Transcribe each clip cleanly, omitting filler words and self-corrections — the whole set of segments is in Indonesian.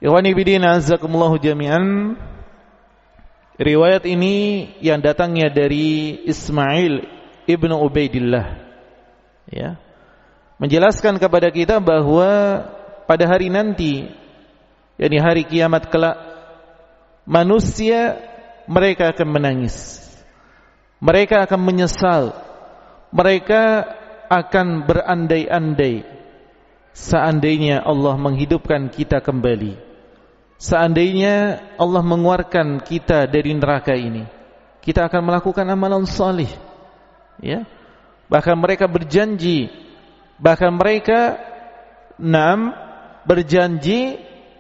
Ikhwani bidina azakumullahu jami'an. Riwayat ini yang datangnya dari Ismail ibnu Ubaidillah, ya, menjelaskan kepada kita bahwa pada hari nanti, yakni hari kiamat kelak, manusia mereka akan menangis, mereka akan menyesal, mereka akan berandai-andai seandainya Allah menghidupkan kita kembali, seandainya Allah mengeluarkan kita dari neraka ini, kita akan melakukan amalan salih, ya. Bahkan mereka berjanji, berjanji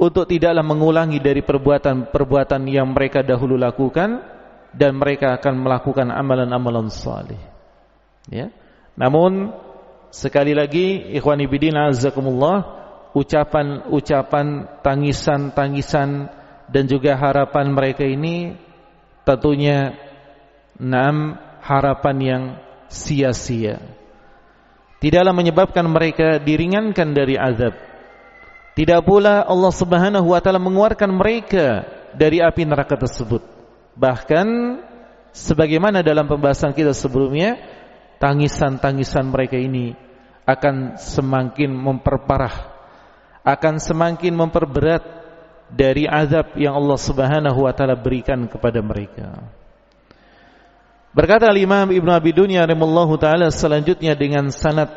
untuk tidaklah mengulangi dari perbuatan-perbuatan yang mereka dahulu lakukan, dan mereka akan melakukan amalan-amalan salih, ya. Namun sekali lagi, ikhwani bidin azakumullah, ucapan-ucapan, tangisan-tangisan dan juga harapan mereka ini tentunya harapan yang sia-sia. Tidaklah menyebabkan mereka diringankan dari azab. Tidak pula Allah Subhanahu wa taala mengeluarkan mereka dari api neraka tersebut. Bahkan sebagaimana dalam pembahasan kita sebelumnya, tangisan-tangisan mereka ini akan semakin memperparah, akan semakin memperberat dari azab yang Allah Subhanahu wa taala berikan kepada mereka. Berkata Imam Ibnu Abi Dunya rahimallahu taala selanjutnya dengan sanad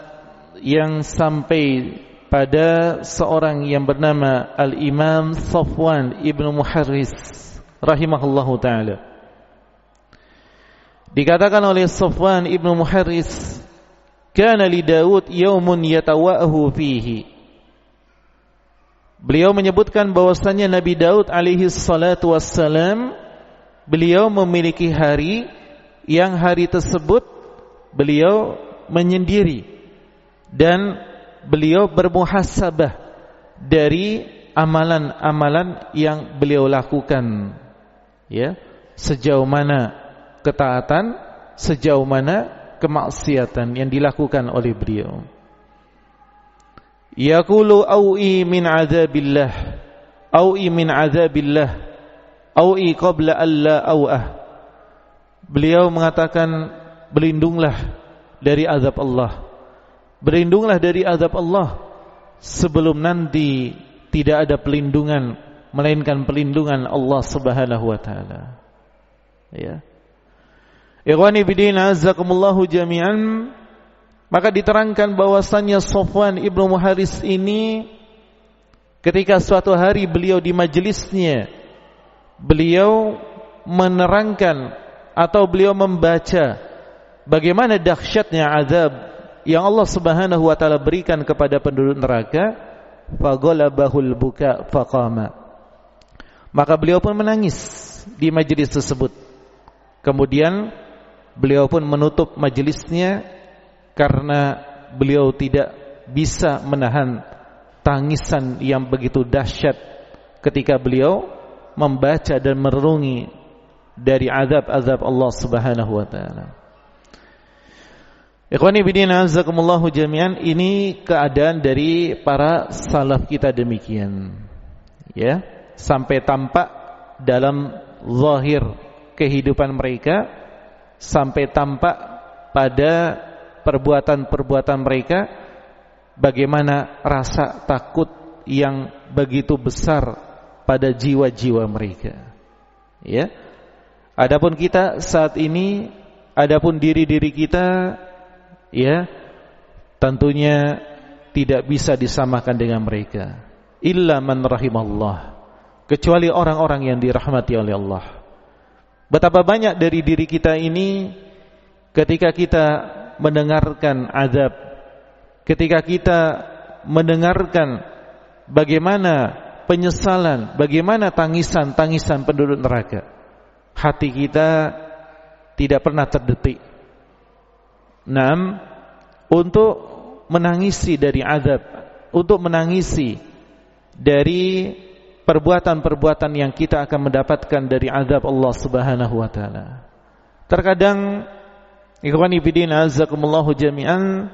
yang sampai pada seorang yang bernama Al-Imam Safwan Ibnu Muharris rahimahullahu taala. Dikatakan oleh Safwan Ibnu Muharris, kana li Daud yaumun yatawa'ahu fihi. Beliau menyebutkan bahwasanya Nabi Daud alaihi salatu wassalam, beliau memiliki hari yang hari tersebut beliau menyendiri dan beliau bermuhasabah dari amalan-amalan yang beliau lakukan, ya, sejauh mana ketaatan, sejauh mana kemaksiatan yang dilakukan oleh beliau. Yaqulu au'i min azabillah, au'i min azabillah, au'i qabla alla au'ah. Beliau mengatakan, berlindunglah dari azab Allah, berlindunglah dari azab Allah sebelum nanti tidak ada pelindungan melainkan pelindungan Allah Subhanahu wa taala, ya. Ikhwani bidin azakumullahu jami'an. Maka diterangkan bahwasannya Safwan Ibnu Muharris ini ketika suatu hari beliau di majelisnya, beliau menerangkan atau beliau membaca bagaimana dahsyatnya azab yang Allah Subhanahu wa taala berikan kepada penduduk neraka. Faghalabahul buka faqama. Maka beliau pun menangis di majelis tersebut. Kemudian beliau pun menutup majelisnya karena beliau tidak bisa menahan tangisan yang begitu dahsyat ketika beliau membaca dan merenungi dari azab-azab Allah Subhanahu wa taala. Ikhwani bidina azakumullahu jami'an, ini keadaan dari para salaf kita demikian, ya, sampai tampak dalam zahir kehidupan mereka, sampai tampak pada perbuatan-perbuatan mereka, bagaimana rasa takut yang begitu besar pada jiwa-jiwa mereka, ya. Adapun kita saat ini, adapun diri-diri kita, ya, tentunya tidak bisa disamakan dengan mereka. Illa man rahimallah, kecuali orang-orang yang dirahmati oleh Allah. Betapa banyak dari diri kita ini ketika kita mendengarkan azab, ketika kita mendengarkan bagaimana penyesalan, bagaimana tangisan-tangisan penduduk neraka, hati kita tidak pernah terdetik untuk menangisi dari azab, untuk menangisi dari perbuatan-perbuatan yang kita akan mendapatkan dari azab Allah Subhanahu wa taala. Terkadang ikhwani fillah azakumullahu jami'an,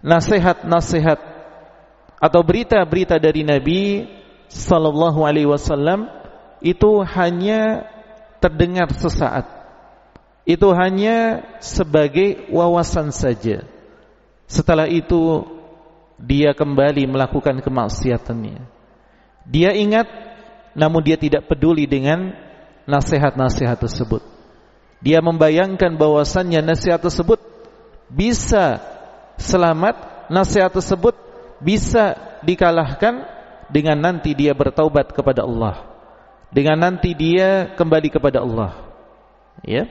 nasihat-nasihat atau berita-berita dari Nabi sallallahu alaihi wasallam itu hanya terdengar sesaat. Itu hanya sebagai wawasan saja. Setelah itu dia kembali melakukan kemaksiatannya. Dia ingat, namun dia tidak peduli dengan nasihat-nasihat tersebut. Dia membayangkan bahwasannya nasihat tersebut bisa selamat, nasihat tersebut bisa dikalahkan dengan nanti dia bertaubat kepada Allah, dengan nanti dia kembali kepada Allah. Ya.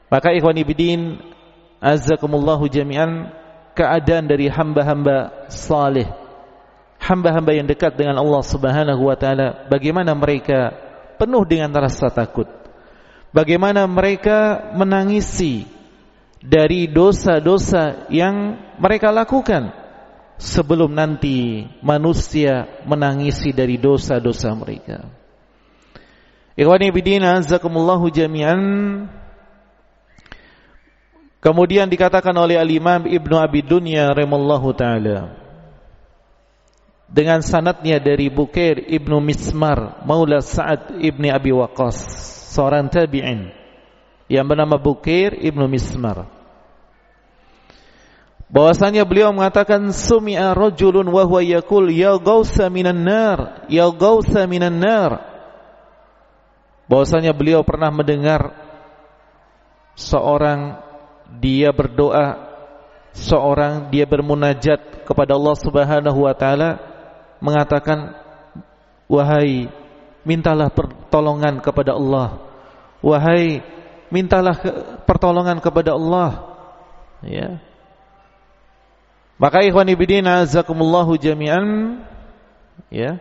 Maka ikhwani bidin azzakumullahu jami'an, keadaan dari hamba-hamba saleh, hamba-hamba yang dekat dengan Allah Subhanahu wa taala, bagaimana mereka penuh dengan rasa takut, bagaimana mereka menangisi dari dosa-dosa yang mereka lakukan sebelum nanti manusia menangisi dari dosa-dosa mereka. Ikhwani bidina azakumullahu jami'an. Kemudian dikatakan oleh Al-Imam Ibnu Abi Dunya rahimallahu taala dengan sanadnya dari Bukair Ibnu Mismar Maula Sa'ad Ibni Abi Waqqas, seorang tabi'in yang bernama Bukair Ibnu Mismar, bahwasanya beliau mengatakan sumi'a rajulun wa huwa yaqul ya ghausa minan nar, ya ghausa minan nar. Bahwasanya beliau pernah mendengar seorang dia berdoa, seorang dia bermunajat kepada Allah Subhanahu wa taala, mengatakan, wahai mintalah pertolongan kepada Allah, wahai mintalah pertolongan kepada Allah. Ya. Maka ikhwani bidina azakumullahu jami'an, ya,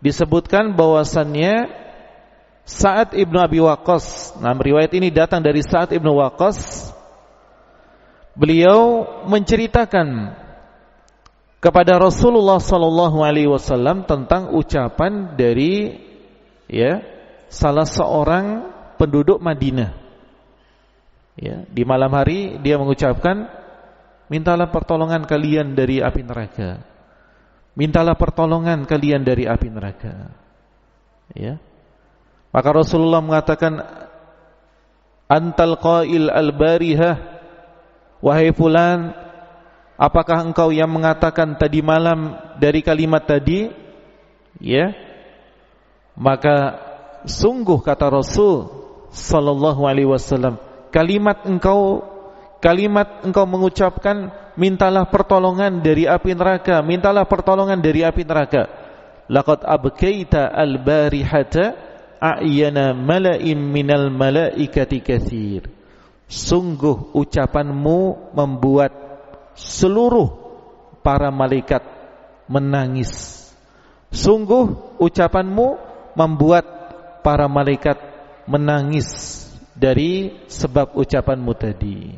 disebutkan bahwasannya Sa'ad ibnu Abi Waqqas, nah riwayat ini datang dari Sa'ad ibnu Waqqas, beliau menceritakan kepada Rasulullah sallallahu alaihi wasallam tentang ucapan dari salah seorang penduduk Madinah. Ya, di malam hari dia mengucapkan, mintalah pertolongan kalian dari api neraka. Mintalah pertolongan kalian dari api neraka. Ya. Maka Rasulullah mengatakan, antal qail al-barihah, wahai fulan, apakah engkau yang mengatakan tadi malam dari kalimat tadi? Ya. Maka sungguh kata Rasul sallallahu alaihi wasallam, kalimat engkau mengucapkan mintalah pertolongan dari api neraka, mintalah pertolongan dari api neraka. Laqad abkaita al-barihata a'yana mala'im minal malaikati katsir. Sungguh ucapanmu membuat seluruh para malaikat menangis. Sungguh ucapanmu membuat para malaikat menangis dari sebab ucapanmu tadi.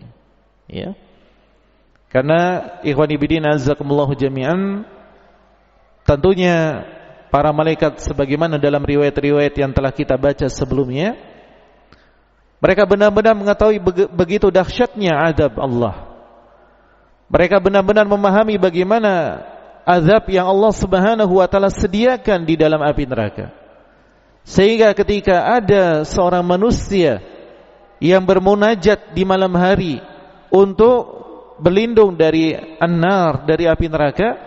Ya. Karena ikhwani bidin azakumullahu jami'an, tentunya para malaikat sebagaimana dalam riwayat-riwayat yang telah kita baca sebelumnya, mereka benar-benar mengetahui begitu dahsyatnya azab Allah. Mereka benar-benar memahami bagaimana azab yang Allah Subhanahu wa taala sediakan di dalam api neraka. Sehingga ketika ada seorang manusia yang bermunajat di malam hari untuk berlindung dari an-nar, dari api neraka,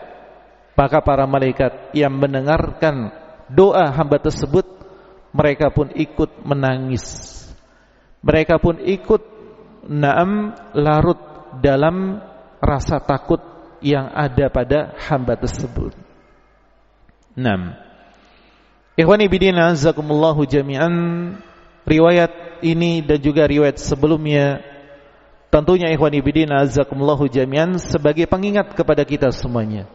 maka para malaikat yang mendengarkan doa hamba tersebut, mereka pun ikut menangis. Mereka pun ikut larut dalam rasa takut yang ada pada hamba tersebut. Ikhwani bidina azakumullahu jami'an, riwayat ini dan juga riwayat sebelumnya tentunya ikhwani bidina azakumullahu jami'an sebagai pengingat kepada kita semuanya,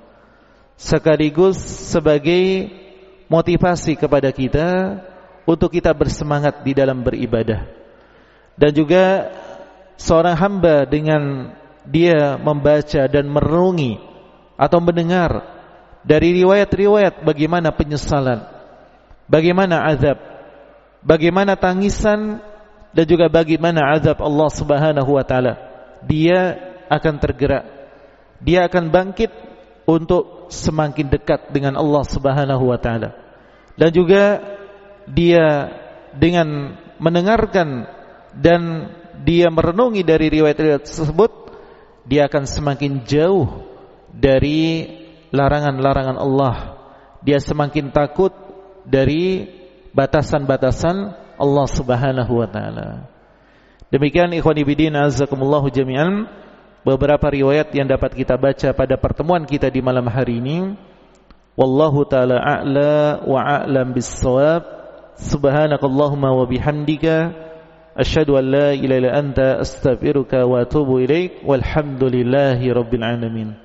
sekaligus sebagai motivasi kepada kita untuk kita bersemangat di dalam beribadah. Dan juga seorang hamba dengan dia membaca dan merenungi atau mendengar dari riwayat-riwayat bagaimana penyesalan, bagaimana azab, bagaimana tangisan, dan juga bagaimana azab Allah Subhanahu wa taala, dia akan tergerak, dia akan bangkit untuk semakin dekat dengan Allah Subhanahu wa taala. Dan juga dia dengan mendengarkan dan dia merenungi dari riwayat-riwayat tersebut, dia akan semakin jauh dari larangan-larangan Allah. Dia semakin takut dari batasan-batasan Allah Subhanahu wa taala. Demikian ikhwani bidin azakumullah jami'an, beberapa riwayat yang dapat kita baca pada pertemuan kita di malam hari ini. Wallahu taala a'la wa a'lam bis-shawab. Subhanakallahumma wa bihamdika asyhadu an la ilaha illa anta astaghfiruka wa atubu ilaik. Walhamdulillahi rabbil alamin.